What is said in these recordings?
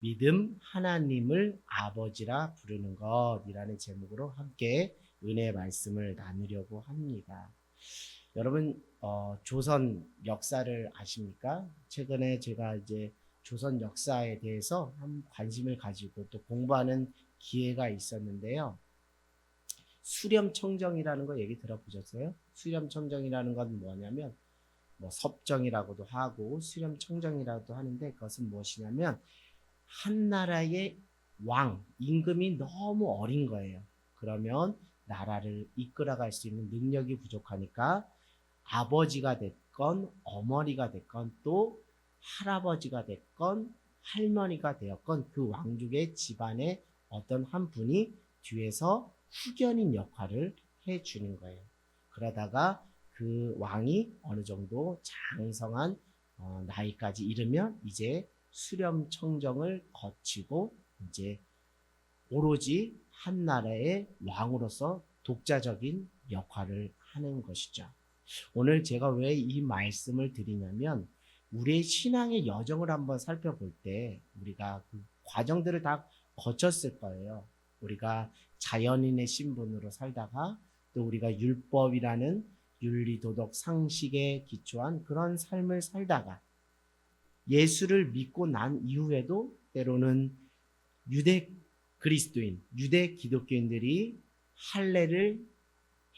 믿음 하나님을 아버지라 부르는 것이라는 제목으로 함께 은혜의 말씀을 나누려고 합니다. 여러분, 조선 역사를 아십니까? 최근에 제가 이제 조선 역사에 대해서 한 관심을 가지고 또 공부하는 기회가 있었는데요. 수렴청정이라는 거 얘기 들어보셨어요? 수렴청정이라는 건 뭐냐면 뭐 섭정이라고도 하고 수렴청정이라고도 하는데, 그것은 무엇이냐면 한 나라의 왕, 임금이 너무 어린 거예요. 그러면 나라를 이끌어갈 수 있는 능력이 부족하니까 아버지가 됐건 어머니가 됐건 또 할아버지가 됐건 할머니가 되었건 그 왕족의 집안의 어떤 한 분이 뒤에서 후견인 역할을 해주는 거예요. 그러다가 그 왕이 어느 정도 장성한 나이까지 이르면 이제 수렴청정을 거치고 이제 오로지 한 나라의 왕으로서 독자적인 역할을 하는 것이죠. 오늘 제가 왜 이 말씀을 드리냐면, 우리의 신앙의 여정을 한번 살펴볼 때 우리가 그 과정들을 다 거쳤을 거예요. 우리가 자연인의 신분으로 살다가 또 우리가 율법이라는 윤리, 도덕, 상식에 기초한 그런 삶을 살다가 예수를 믿고 난 이후에도 때로는 유대 그리스도인, 유대 기독교인들이 할례를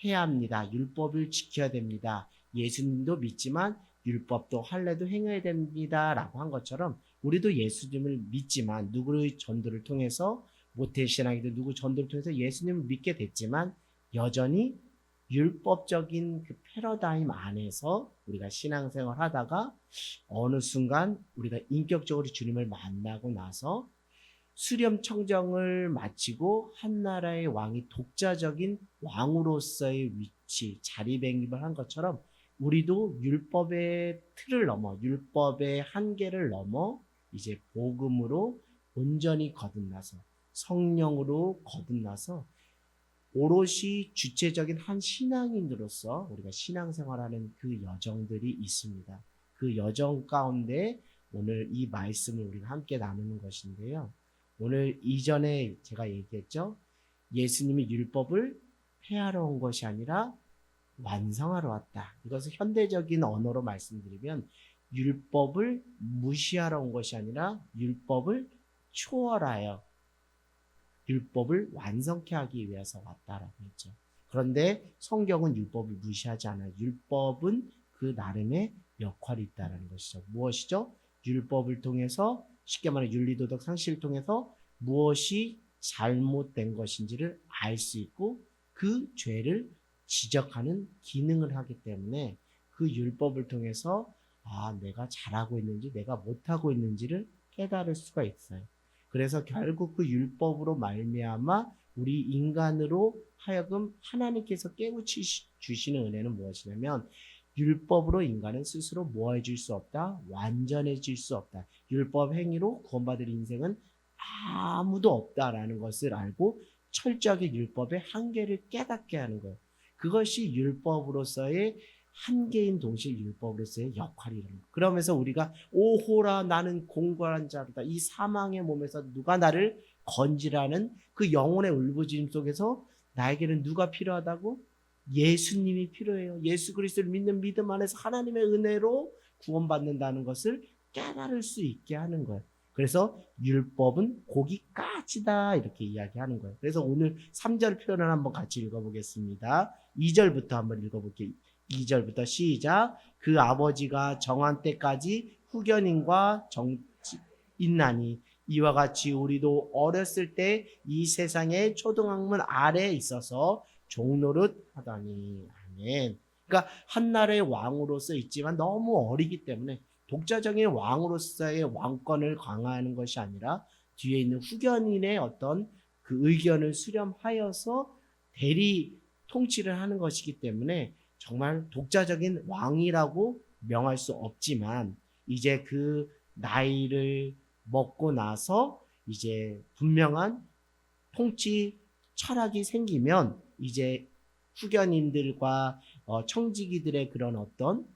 해야 합니다. 율법을 지켜야 됩니다. 예수님도 믿지만 율법도 할례도 행해야 됩니다. 라고 한 것처럼 우리도 예수님을 믿지만 누구의 전도를 통해서, 모태신앙이든 누구 전도를 통해서 예수님을 믿게 됐지만 여전히 율법적인 그 패러다임 안에서 우리가 신앙생활 하다가 어느 순간 우리가 인격적으로 주님을 만나고 나서 수렴청정을 마치고 한 나라의 왕이 독자적인 왕으로서의 위치, 자리매김을 한 것처럼 우리도 율법의 틀을 넘어, 율법의 한계를 넘어 이제 복음으로 온전히 거듭나서, 성령으로 거듭나서 오롯이 주체적인 한 신앙인으로서 우리가 신앙생활하는 그 여정들이 있습니다. 그 여정 가운데 오늘 이 말씀을 우리가 함께 나누는 것인데요. 오늘 이전에 제가 얘기했죠. 예수님이 율법을 폐하러 온 것이 아니라 완성하러 왔다. 이것을 현대적인 언어로 말씀드리면 율법을 무시하러 온 것이 아니라 율법을 초월하여 율법을 완성케 하기 위해서 왔다라고 했죠. 그런데 성경은 율법을 무시하지 않아요. 율법은 그 나름의 역할이 있다는 것이죠. 무엇이죠? 율법을 통해서, 쉽게 말해 윤리도덕 상식을 통해서 무엇이 잘못된 것인지를 알 수 있고 그 죄를 지적하는 기능을 하기 때문에 그 율법을 통해서 내가 잘하고 있는지 내가 못하고 있는지를 깨달을 수가 있어요. 그래서 결국 그 율법으로 말미암아 우리 인간으로 하여금 하나님께서 깨우쳐 주시는 은혜는 무엇이냐면, 율법으로 인간은 스스로 모아질 수 없다, 완전해질 수 없다. 율법 행위로 구원받을 인생은 아무도 없다라는 것을 알고 철저하게 율법의 한계를 깨닫게 하는 거예요. 그것이 율법으로서의 한계인 동시에 율법으로서의 역할이라는 거예요. 그러면서 우리가 오호라 나는 공고한 자로다, 이 사망의 몸에서 누가 나를 건지라는 그 영혼의 울부짖음 속에서 나에게는 누가 필요하다고? 예수님이 필요해요. 예수 그리스도를 믿는 믿음 안에서 하나님의 은혜로 구원받는다는 것을 깨달을 수 있게 하는 거예요. 그래서 율법은 고기까지다 이렇게 이야기하는 거예요. 그래서 오늘 3절 표현을 한번 같이 읽어보겠습니다. 2절부터 한번 읽어볼게요. 2절부터 시작. 그 아버지가 정한 때까지 후견인과 있나니 이와 같이 우리도 어렸을 때 이 세상의 초등학문 아래에 있어서 종노릇 하다니. 아멘. 그러니까 한 나라의 왕으로서 있지만 너무 어리기 때문에 독자적인 왕으로서의 왕권을 강화하는 것이 아니라 뒤에 있는 후견인의 어떤 그 의견을 수렴하여서 대리 통치를 하는 것이기 때문에 정말 독자적인 왕이라고 명할 수 없지만, 이제 그 나이를 먹고 나서 이제 분명한 통치 철학이 생기면 이제 후견인들과 청지기들의 그런 어떤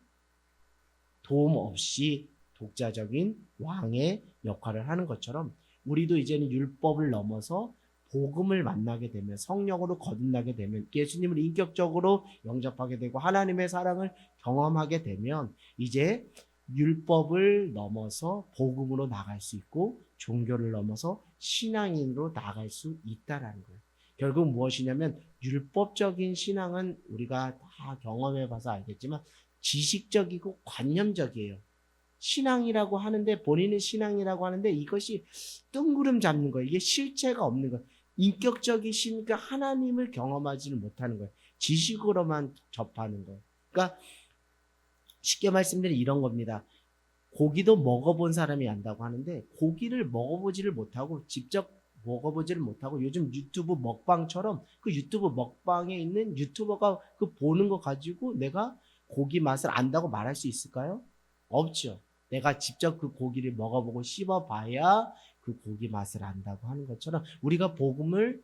도움 없이 독자적인 왕의 역할을 하는 것처럼 우리도 이제는 율법을 넘어서 복음을 만나게 되면, 성령으로 거듭나게 되면, 예수님을 인격적으로 영접하게 되고 하나님의 사랑을 경험하게 되면 이제 율법을 넘어서 복음으로 나갈 수 있고 종교를 넘어서 신앙인으로 나갈 수 있다라는 거예요. 결국 무엇이냐면 율법적인 신앙은 우리가 다 경험해 봐서 알겠지만 지식적이고 관념적이에요. 신앙이라고 하는데, 본인은 신앙이라고 하는데 이것이 뜬구름 잡는 거예요. 이게 실체가 없는 거예요. 인격적이시니까 하나님을 경험하지는 못하는 거예요. 지식으로만 접하는 거예요. 그러니까 쉽게 말씀드리면 이런 겁니다. 고기도 먹어본 사람이 안다고 하는데 고기를 먹어보지를 못하고 직접 먹어보지를 못하고 요즘 유튜브 먹방처럼 그 유튜브 먹방에 있는 유튜버가 그 보는 거 가지고 내가 고기 맛을 안다고 말할 수 있을까요? 없죠. 내가 직접 그 고기를 먹어보고 씹어봐야 그 고기 맛을 안다고 하는 것처럼 우리가 복음을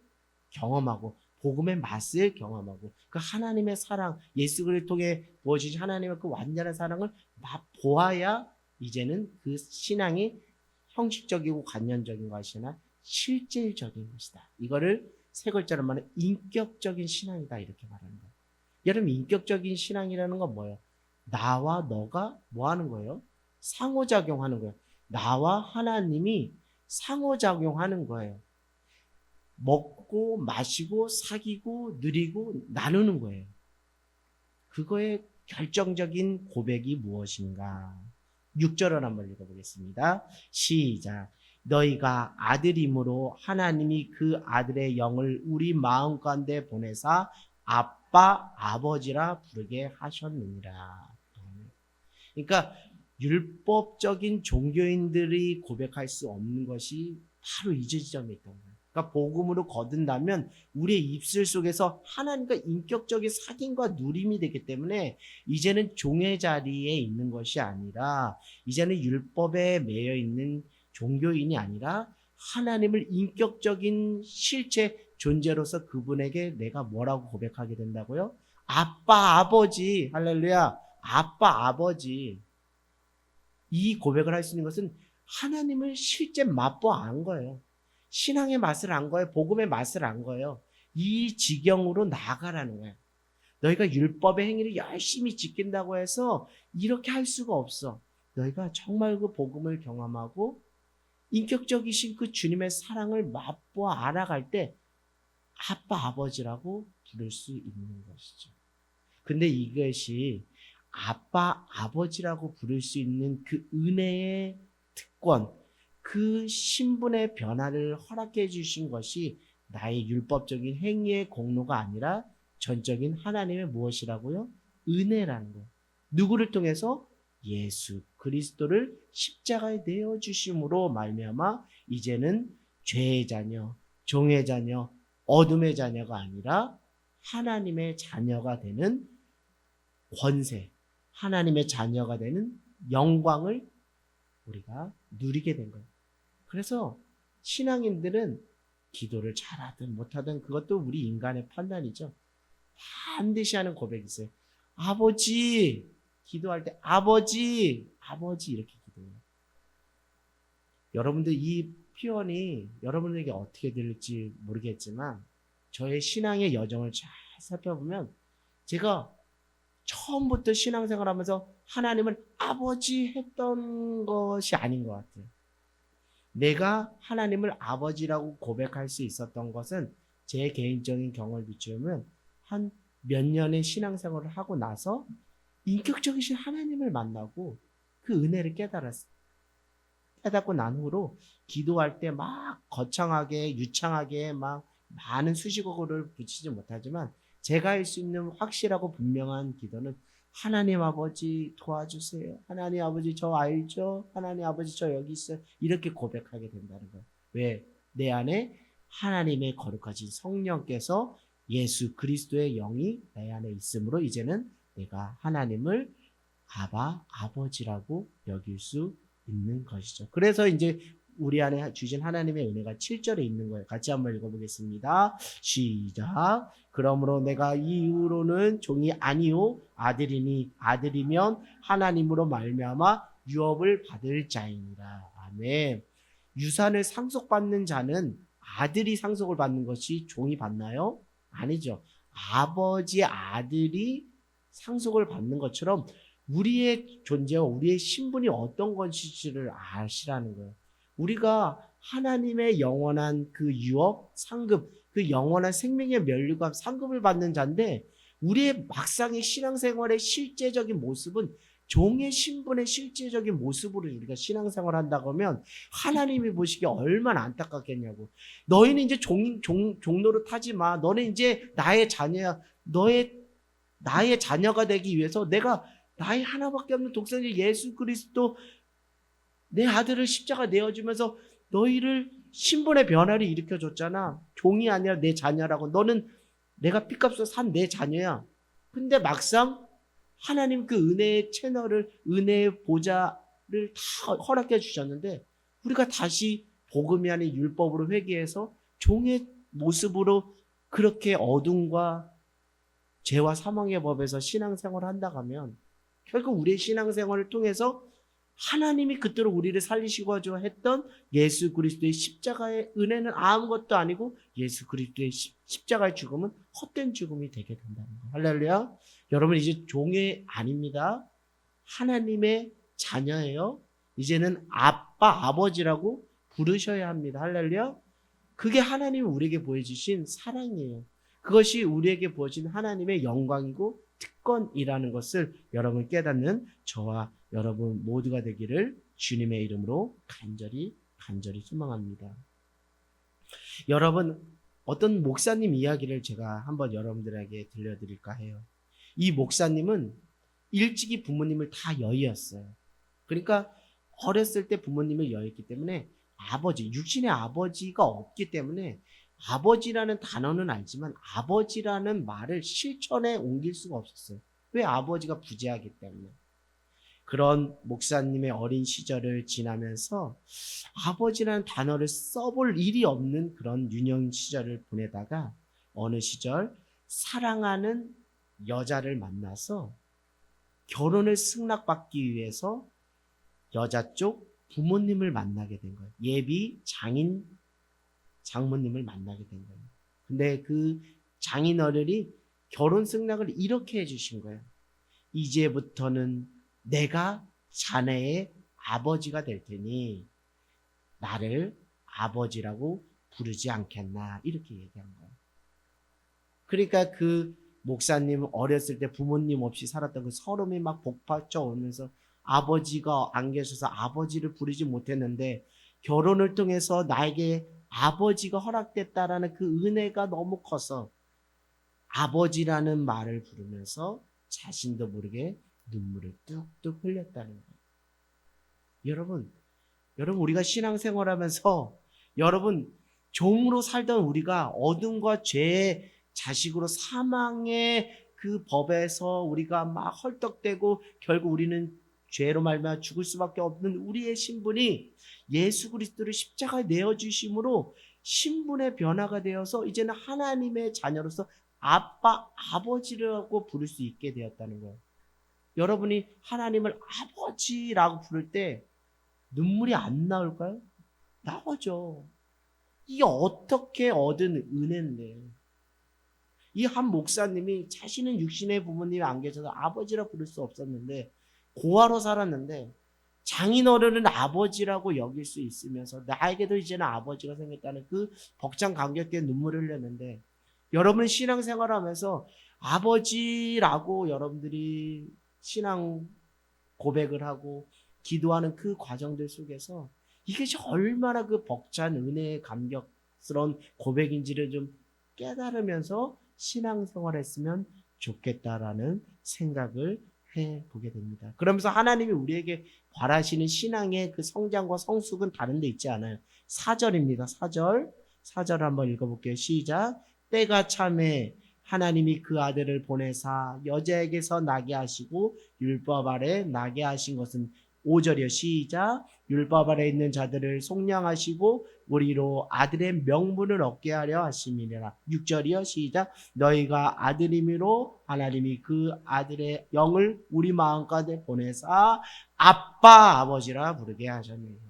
경험하고 복음의 맛을 경험하고 그 하나님의 사랑, 예수 그리스도를 통해 부어주신 하나님의 그 완전한 사랑을 맛보아야 이제는 그 신앙이 형식적이고 관념적인 것이 아니라 실질적인 것이다. 이거를 세 글자로 말하면 인격적인 신앙이다 이렇게 말하는 거예요. 여러분, 인격적인 신앙이라는 건 뭐예요? 나와 너가 뭐 하는 거예요? 상호작용하는 거예요. 나와 하나님이 상호작용하는 거예요. 먹고 마시고 사귀고 누리고 나누는 거예요. 그거의 결정적인 고백이 무엇인가? 6절을 한번 읽어보겠습니다. 시작. 너희가 아들임으로 하나님이 그 아들의 영을 우리 마음 가운데 보내사 아빠 아버지라 부르게 하셨느니라. 그러니까 율법적인 종교인들이 고백할 수 없는 것이 바로 이 지점에 있던 거예요. 그러니까 복음으로 거듭나면 우리의 입술 속에서 하나님과 인격적인 사귐과 누림이 되기 때문에 이제는 종의 자리에 있는 것이 아니라 이제는 율법에 매여 있는 종교인이 아니라 하나님을 인격적인 실체 존재로서 그분에게 내가 뭐라고 고백하게 된다고요? 아빠 아버지. 할렐루야. 아빠 아버지. 이 고백을 할 수 있는 것은 하나님을 실제 맛보아 안 거예요. 신앙의 맛을 안 거예요. 복음의 맛을 안 거예요. 이 지경으로 나아가라는 거예요. 너희가 율법의 행위를 열심히 지킨다고 해서 이렇게 할 수가 없어. 너희가 정말 그 복음을 경험하고 인격적이신 그 주님의 사랑을 맛보아 알아갈 때 아빠 아버지라고 부를 수 있는 것이죠. 근데 이것이 아빠 아버지라고 부를 수 있는 그 은혜의 특권, 그 신분의 변화를 허락해 주신 것이 나의 율법적인 행위의 공로가 아니라 전적인 하나님의 무엇이라고요? 은혜라는 거예요. 누구를 통해서? 예수 그리스도를 십자가에 내어 주심으로 말미암아 이제는 죄의 자녀, 종의 자녀, 어둠의 자녀가 아니라 하나님의 자녀가 되는 권세, 하나님의 자녀가 되는 영광을 우리가 누리게 된 거예요. 그래서 신앙인들은 기도를 잘하든 못하든 그것도 우리 인간의 판단이죠. 반드시 하는 고백이 있어요. 아버지, 기도할 때 아버지, 아버지 이렇게 기도해요. 여러분들 이 표현이 여러분에게 어떻게 들릴지 모르겠지만 저의 신앙의 여정을 잘 살펴보면 제가 처음부터 신앙생활하면서 하나님을 아버지 했던 것이 아닌 것 같아요. 내가 하나님을 아버지라고 고백할 수 있었던 것은 제 개인적인 경험을 비추면 한 몇 년의 신앙생활을 하고 나서 인격적이신 하나님을 만나고 그 은혜를 깨닫고 난 후로 기도할 때 막 거창하게 유창하게 막 많은 수식어를 붙이지 못하지만 제가 할 수 있는 확실하고 분명한 기도는 하나님 아버지 도와주세요. 하나님 아버지 저 알죠? 하나님 아버지 저 여기 있어요. 이렇게 고백하게 된다는 거예요. 왜? 내 안에 하나님의 거룩하신 성령께서 예수 그리스도의 영이 내 안에 있으므로 이제는 내가 하나님을 아버지라고 여길 수 있는 것이죠. 그래서 이제 우리 안에 주신 하나님의 은혜가 7절에 있는 거예요. 같이 한번 읽어보겠습니다. 시작. 그러므로 내가 이후로는 종이 아니요 아들이니 아들이면 하나님으로 말미암아 유업을 받을 자이니라. 아멘. 유산을 상속받는 자는 아들이 상속을 받는 것이 종이 받나요? 아니죠. 아버지의 아들이 상속을 받는 것처럼 우리의 존재와 우리의 신분이 어떤 것인지를 아시라는 거예요. 우리가 하나님의 영원한 그 유업, 상급, 그 영원한 생명의 면류관 상급을 받는 자인데 우리의 막상의 신앙생활의 실제적인 모습은 종의 신분의 실제적인 모습으로 우리가 신앙생활을 한다고 하면 하나님이 보시기에 얼마나 안타깝겠냐고. 너희는 이제 종로를 타지 마. 너는 이제 나의 자녀야. 나의 자녀가 되기 위해서 내가 나의 하나밖에 없는 독생자 예수 그리스도 내 아들을 십자가 내어주면서 너희를 신분의 변화를 일으켜줬잖아. 종이 아니라 내 자녀라고. 너는 내가 피값으로 산 내 자녀야. 근데 막상 하나님 그 은혜의 채널을, 은혜의 보좌를 다 허락해 주셨는데 우리가 다시 복음이 아닌 율법으로 회개해서 종의 모습으로 그렇게 어둠과 죄와 사망의 법에서 신앙생활을 한다고 하면 결국 우리의 신앙생활을 통해서 하나님이 그토록 우리를 살리시고자 했던 예수 그리스도의 십자가의 은혜는 아무것도 아니고 예수 그리스도의 십자가의 죽음은 헛된 죽음이 되게 된다는 거예요. 할렐루야. 여러분 이제 종이 아닙니다. 하나님의 자녀예요. 이제는 아빠, 아버지라고 부르셔야 합니다. 할렐루야. 그게 하나님이 우리에게 보여주신 사랑이에요. 그것이 우리에게 보여진 하나님의 영광이고 특권이라는 것을 여러분 깨닫는 저와 여러분 모두가 되기를 주님의 이름으로 간절히 소망합니다. 여러분 어떤 목사님 이야기를 제가 한번 여러분들에게 들려드릴까 해요. 이 목사님은 일찍이 부모님을 다 여의었어요. 그러니까 어렸을 때 부모님을 여의기 때문에 육신의 아버지가 없기 때문에 아버지라는 단어는 알지만 아버지라는 말을 실천에 옮길 수가 없었어요. 왜? 아버지가 부재하기 때문에. 그런 목사님의 어린 시절을 지나면서 아버지라는 단어를 써볼 일이 없는 그런 유년 시절을 보내다가 어느 시절 사랑하는 여자를 만나서 결혼을 승낙받기 위해서 여자 쪽 부모님을 만나게 된 거예요. 예비 장모님을 만나게 된 거예요. 근데 그 장인어른이 결혼 승낙을 이렇게 해주신 거예요. 이제부터는 내가 자네의 아버지가 될 테니 나를 아버지라고 부르지 않겠나 이렇게 얘기한 거예요. 그러니까 그 목사님은 어렸을 때 부모님 없이 살았던 그 서름이 막 복받쳐 오면서 아버지가 안 계셔서 아버지를 부르지 못했는데 결혼을 통해서 나에게 아버지가 허락됐다라는 그 은혜가 너무 커서 아버지라는 말을 부르면서 자신도 모르게 눈물을 뚝뚝 흘렸다는 거예요. 여러분 우리가 신앙생활하면서 여러분 종으로 살던 우리가 어둠과 죄의 자식으로 사망의 그 법에서 우리가 막 헐떡대고 결국 우리는 죄로 말미암아 죽을 수밖에 없는 우리의 신분이 예수 그리스도를 십자가에 내어주심으로 신분의 변화가 되어서 이제는 하나님의 자녀로서 아빠, 아버지라고 부를 수 있게 되었다는 거예요. 여러분이 하나님을 아버지라고 부를 때 눈물이 안 나올까요? 나오죠. 이게 어떻게 얻은 은혜인데. 이 한 목사님이 자신은 육신의 부모님이 안 계셔서 아버지라 부를 수 없었는데 고아로 살았는데 장인어른은 아버지라고 여길 수 있으면서 나에게도 이제는 아버지가 생겼다는 그 벅찬 감격에 눈물을 흘렸는데 여러분 신앙생활하면서 아버지라고 여러분들이 신앙 고백을 하고 기도하는 그 과정들 속에서 이것이 얼마나 그 벅찬 은혜의 감격스러운 고백인지를 좀 깨달으면서 신앙생활을 했으면 좋겠다라는 생각을 해보게 됩니다. 그러면서 하나님이 우리에게 바라시는 신앙의 그 성장과 성숙은 다른 데 있지 않아요. 4절입니다. 4절 한번 읽어볼게요. 시작. 때가 참에 하나님이 그 아들을 보내사 여자에게서 나게 하시고 율법 아래 나게 하신 것은 5절이요. 시작. 율법 아래 있는 자들을 속량하시고 우리로 아들의 명분을 얻게 하려 하심이니라. 6절이요. 시작. 너희가 아들임으로 하나님이 그 아들의 영을 우리 마음가운데 보내사 아빠 아버지라 부르게 하셨느니라.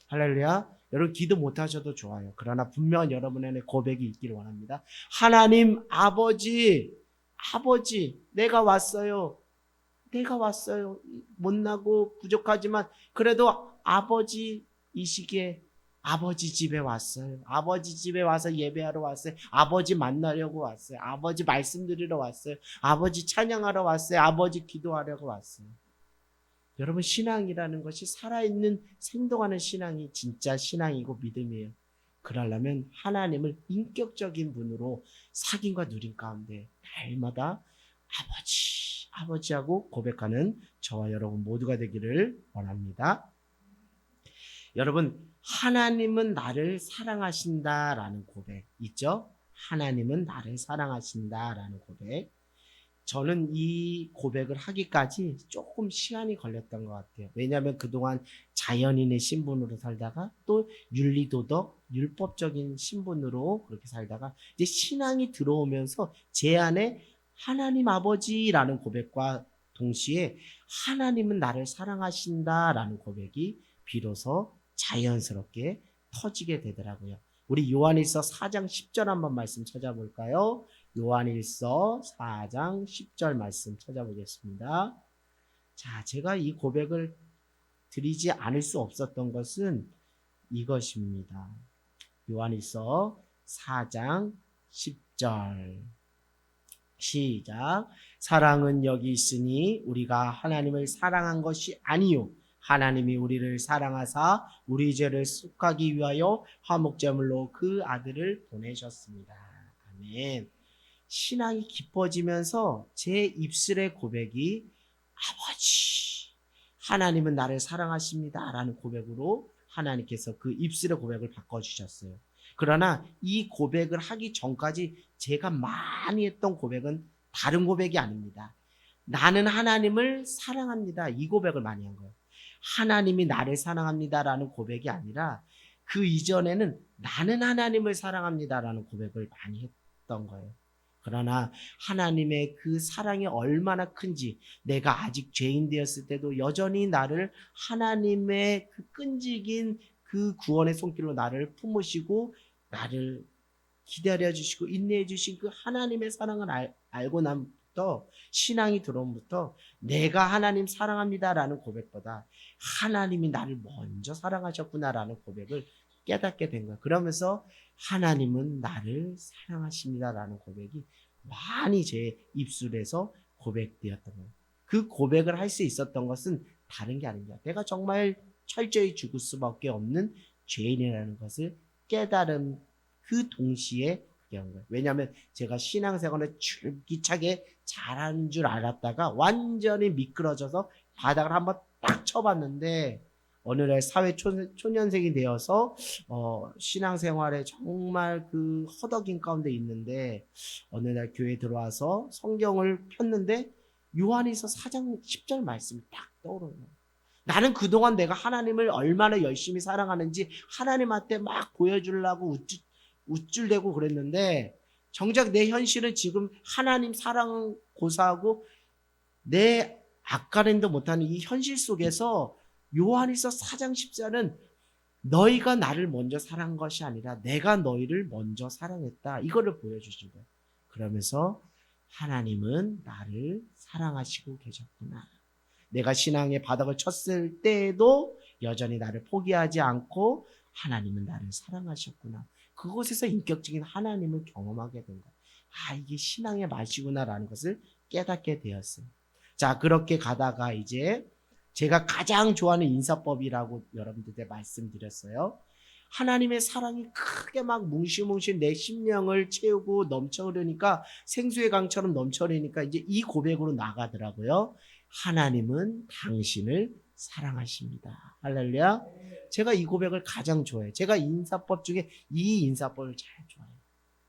할렐루야. 여러분 기도 못하셔도 좋아요. 그러나 분명한 여러분 안에 고백이 있기를 원합니다. 하나님 아버지, 아버지, 내가 왔어요. 내가 왔어요. 못나고 부족하지만 그래도 아버지 이 시기에 아버지 집에 왔어요. 아버지 집에 와서 예배하러 왔어요. 아버지 만나려고 왔어요. 아버지 말씀 드리러 왔어요. 아버지 찬양하러 왔어요. 아버지 기도하려고 왔어요. 여러분 신앙이라는 것이 살아있는 생동하는 신앙이 진짜 신앙이고 믿음이에요. 그러려면 하나님을 인격적인 분으로 사귐과 누림 가운데 날마다 아버지, 아버지하고 고백하는 저와 여러분 모두가 되기를 원합니다. 여러분 하나님은 나를 사랑하신다라는 고백 있죠? 하나님은 나를 사랑하신다라는 고백. 저는 이 고백을 하기까지 조금 시간이 걸렸던 것 같아요. 왜냐하면 그동안 자연인의 신분으로 살다가 또 윤리도덕, 율법적인 신분으로 그렇게 살다가 이제 신앙이 들어오면서 제 안에 하나님 아버지라는 고백과 동시에 하나님은 나를 사랑하신다라는 고백이 비로소 자연스럽게 터지게 되더라고요. 우리 요한일서 4장 10절 한번 말씀 찾아볼까요? 요한일서 4장 10절 말씀 찾아보겠습니다. 자, 제가 이 고백을 드리지 않을 수 없었던 것은 이것입니다. 요한일서 4장 10절 시작. 사랑은 여기 있으니 우리가 하나님을 사랑한 것이 아니요 하나님이 우리를 사랑하사 우리 죄를 속하기 위하여 화목제물로 그 아들을 보내셨습니다. 아멘. 신앙이 깊어지면서 제 입술의 고백이 아버지 하나님은 나를 사랑하십니다 라는 고백으로 하나님께서 그 입술의 고백을 바꿔주셨어요. 그러나 이 고백을 하기 전까지 제가 많이 했던 고백은 다른 고백이 아닙니다. 나는 하나님을 사랑합니다 이 고백을 많이 한 거예요. 하나님이 나를 사랑합니다 라는 고백이 아니라 그 이전에는 나는 하나님을 사랑합니다 라는 고백을 많이 했던 거예요. 그러나 하나님의 그 사랑이 얼마나 큰지 내가 아직 죄인 되었을 때도 여전히 나를 하나님의 그 끈질긴 그 구원의 손길로 나를 품으시고 나를 기다려 주시고 인내해 주신 그 하나님의 사랑을 알고 나부터 신앙이 들어옴부터 내가 하나님 사랑합니다라는 고백보다 하나님이 나를 먼저 사랑하셨구나라는 고백을 깨닫게 된 거예요. 그러면서 하나님은 나를 사랑하십니다라는 고백이 많이 제 입술에서 고백되었던 거예요. 그 고백을 할 수 있었던 것은 다른 게 아닙니다. 내가 정말 철저히 죽을 수밖에 없는 죄인이라는 것을 깨달은 그 동시에 그게 한 거예요. 왜냐하면 제가 신앙생활을 줄기차게 잘하는 줄 알았다가 완전히 미끄러져서 바닥을 한번 딱 쳐봤는데 어느 날 사회 초년생이 되어서 신앙생활에 정말 그 허덕인 가운데 있는데 어느 날 교회에 들어와서 성경을 폈는데 요한일서 4장 10절 말씀이 딱 떠오르는 거예요. 나는 그동안 내가 하나님을 얼마나 열심히 사랑하는지 하나님한테 막 보여주려고 우쭐대고 그랬는데 정작 내 현실은 지금 하나님 사랑은 고사하고 내 아까랜도 못하는 이 현실 속에서 요한일서 4장 14는 너희가 나를 먼저 사랑한 것이 아니라 내가 너희를 먼저 사랑했다. 이거를 보여주신 거예요. 그러면서 하나님은 나를 사랑하시고 계셨구나. 내가 신앙의 바닥을 쳤을 때에도 여전히 나를 포기하지 않고 하나님은 나를 사랑하셨구나. 그곳에서 인격적인 하나님을 경험하게 된 거예요. 아, 이게 신앙의 맛이구나라는 것을 깨닫게 되었어요. 자, 그렇게 가다가 이제 제가 가장 좋아하는 인사법이라고 여러분들한테 말씀드렸어요. 하나님의 사랑이 크게 막 뭉실뭉실 내 심령을 채우고 넘쳐 흐르니까 생수의 강처럼 넘쳐 흐르니까 이제 이 고백으로 나가더라고요. 하나님은 당신을 사랑하십니다. 할렐루야. 제가 이 고백을 가장 좋아해요. 제가 인사법 중에 이 인사법을 잘 좋아해요.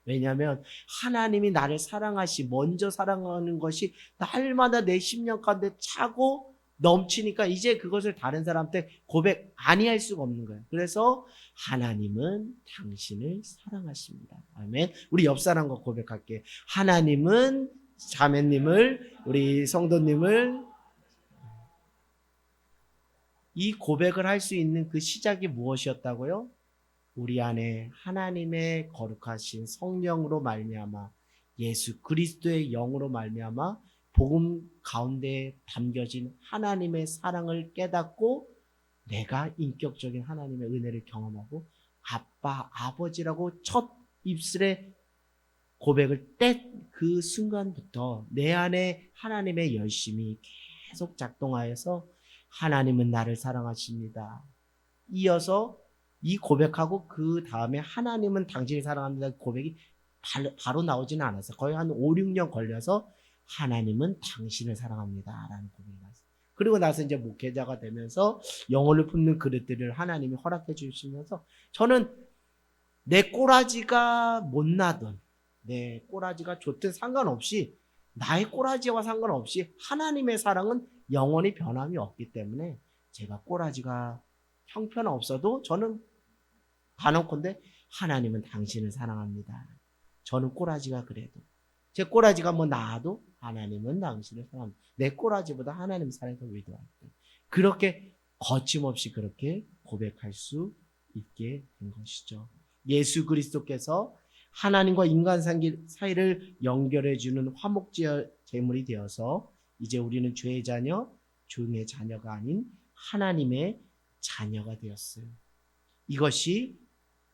왜냐하면 하나님이 나를 먼저 사랑하는 것이 날마다 내 심령 가운데 차고 넘치니까 이제 그것을 다른 사람한테 고백 아니할 수가 없는 거예요. 그래서 하나님은 당신을 사랑하십니다. 아멘. 우리 옆 사람과 고백할게요. 하나님은 자매님을, 우리 성도님을 이 고백을 할 수 있는 그 시작이 무엇이었다고요? 우리 안에 하나님의 거룩하신 성령으로 말미암아 예수 그리스도의 영으로 말미암아 복음 가운데 담겨진 하나님의 사랑을 깨닫고 내가 인격적인 하나님의 은혜를 경험하고 아빠, 아버지라고 첫 입술에 고백을 뗀 그 순간부터 내 안에 하나님의 열심이 계속 작동하여서 하나님은 나를 사랑하십니다. 이어서 이 고백하고 그 다음에 하나님은 당신을 사랑합니다 고백이 바로 나오지는 않았어요. 거의 한 5, 6년 걸려서 하나님은 당신을 사랑합니다 라는 고백이 나왔어요. 그리고 나서 이제 목회자가 되면서 영혼을 품는 그릇들을 하나님이 허락해 주시면서 저는 내 꼬라지가 못나든 내 꼬라지가 좋든 상관없이 나의 꼬라지와 상관없이 하나님의 사랑은 영원히 변함이 없기 때문에 제가 꼬라지가 형편없어도 저는 단언컨대 하나님은 당신을 사랑합니다. 저는 꼬라지가 그래도 제 꼬라지가 뭐 나아도 하나님은 당신을 사랑합니다. 내 꼬라지보다 하나님 사랑이 더 위대할 때 그렇게 거침없이 그렇게 고백할 수 있게 된 것이죠. 예수 그리스도께서 하나님과 인간 사이를 연결해주는 화목제물이 되어서 이제 우리는 죄의 자녀, 종의 자녀가 아닌 하나님의 자녀가 되었어요. 이것이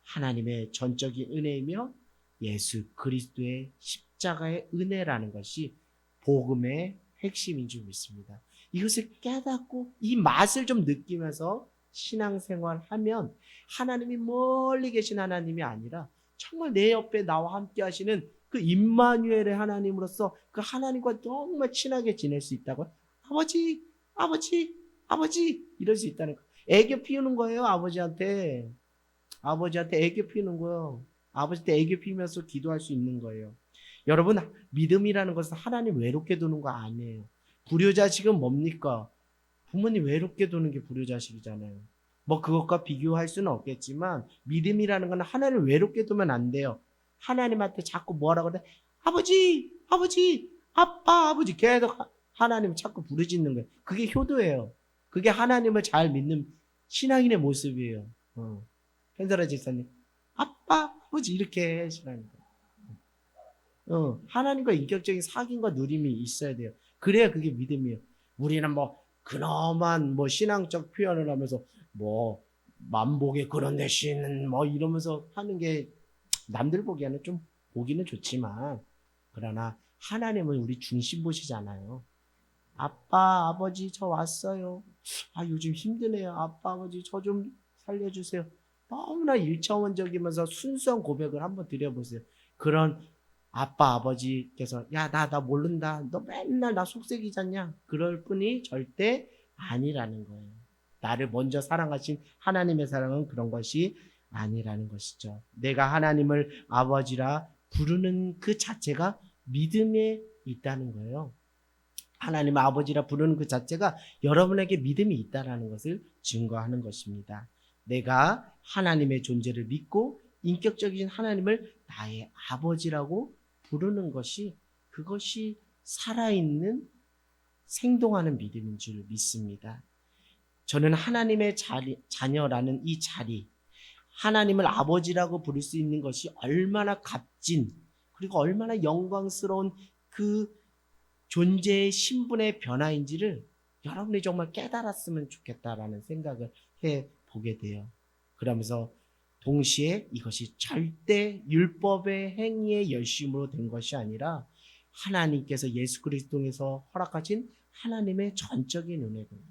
하나님의 전적인 은혜이며 예수 그리스도의 십자가의 은혜라는 것이 복음의 핵심인 줄 믿습니다. 이것을 깨닫고 이 맛을 좀 느끼면서 신앙생활하면 하나님이 멀리 계신 하나님이 아니라 정말 내 옆에 나와 함께 하시는 그 임마누엘의 하나님으로서 그 하나님과 정말 친하게 지낼 수 있다고. 아버지, 아버지, 아버지 이럴 수 있다는 거. 애교 피우는 거예요. 아버지한테 애교 피우는 거예요. 아버지한테 애교 피우면서 기도할 수 있는 거예요. 여러분, 믿음이라는 것은 하나님 외롭게 두는 거 아니에요. 불효자식은 뭡니까? 부모님 외롭게 두는 게 불효자식이잖아요. 뭐 그것과 비교할 수는 없겠지만 믿음이라는 건 하나님을 외롭게 두면 안 돼요. 하나님한테 자꾸 뭐라고 그래? 아버지, 아버지, 아빠, 아버지 계속 하나님을 자꾸 부르짖는 거예요. 그게 효도예요. 그게 하나님을 잘 믿는 신앙인의 모습이에요. 펜사라 집사님, 아빠, 아버지 이렇게 하시라는 거예요. 하나님과 인격적인 사귐과 누림이 있어야 돼요. 그래야 그게 믿음이에요. 우리는 뭐 근엄한 뭐 신앙적 표현을 하면서 뭐 만복의 그런 대신 뭐 이러면서 하는 게 남들 보기에는 좀 보기는 좋지만 그러나 하나님은 우리 중심 보시잖아요. 아빠, 아버지 저 왔어요. 아 요즘 힘드네요. 아빠, 아버지 저 좀 살려주세요. 너무나 일차원적이면서 순수한 고백을 한번 드려보세요. 그런 아빠, 아버지께서 야, 나 모른다. 너 맨날 나 속색이잖냐. 그럴 뿐이 절대 아니라는 거예요. 나를 먼저 사랑하신 하나님의 사랑은 그런 것이 아니라는 것이죠. 내가 하나님을 아버지라 부르는 그 자체가 믿음에 있다는 거예요. 하나님 아버지라 부르는 그 자체가 여러분에게 믿음이 있다는 것을 증거하는 것입니다. 내가 하나님의 존재를 믿고 인격적인 하나님을 나의 아버지라고 부르는 것이 그것이 살아있는 생동하는 믿음인 줄 믿습니다. 저는 하나님의 자녀라는 이 자리, 하나님을 아버지라고 부를 수 있는 것이 얼마나 값진 그리고 얼마나 영광스러운 그 존재의 신분의 변화인지를 여러분이 정말 깨달았으면 좋겠다라는 생각을 해보게 돼요. 그러면서 동시에 이것이 절대 율법의 행위의 열심으로 된 것이 아니라 하나님께서 예수 그리스도 통해서 허락하신 하나님의 전적인 은혜구나.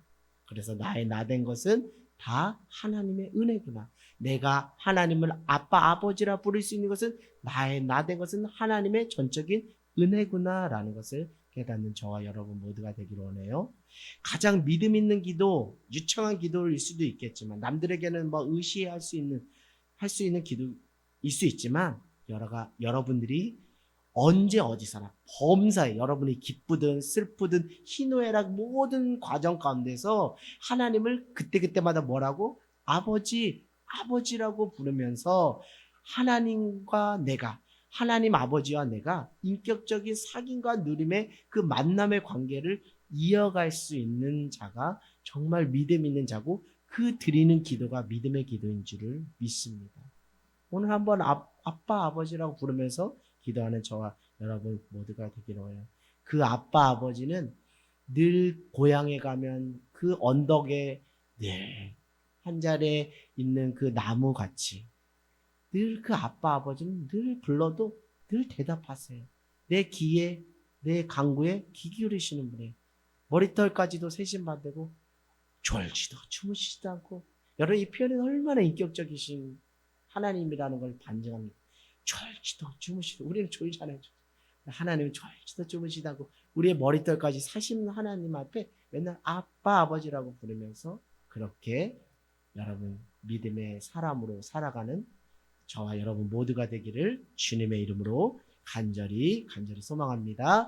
그래서 나의 나된 것은 다 하나님의 은혜구나. 내가 하나님을 아빠 아버지라 부를 수 있는 것은 나의 나된 것은 하나님의 전적인 은혜구나라는 것을 깨닫는 저와 여러분 모두가 되기를 원해요. 가장 믿음 있는 기도, 유창한 기도일 수도 있겠지만 남들에게는 뭐 의시할 수 있는 기도일 수 있지만 여러분들이 언제 어디서나 범사에 여러분이 기쁘든 슬프든 희노애락 모든 과정 가운데서 하나님을 그때그때마다 뭐라고? 아버지라고 부르면서 하나님 아버지와 내가 인격적인 사귐과 누림의 그 만남의 관계를 이어갈 수 있는 자가 정말 믿음 있는 자고 그 드리는 기도가 믿음의 기도인 줄을 믿습니다. 오늘 한번 아빠 아버지라고 부르면서 기도하는 저와 여러분 모두가 되기를 원해요. 그 아빠 아버지는 늘 고향에 가면 그 언덕에 늘 한 자리에 있는 그 나무 같이 늘 그 아빠 아버지는 늘 불러도 늘 대답하세요. 내 기에 내 간구에 귀 기울이시는 분이에요. 머리털까지도 세심받고 졸지도 주무시지도 않고 여러분 이 표현은 얼마나 인격적이신 하나님이라는 걸 반증합니다. 졸지도 주무시도 우리는 졸잖아요. 하나님은 졸지도 주무시도 않고 우리의 머리털까지 사신 하나님 앞에 맨날 아빠 아버지라고 부르면서 그렇게 여러분 믿음의 사람으로 살아가는 저와 여러분 모두가 되기를 주님의 이름으로 간절히 소망합니다.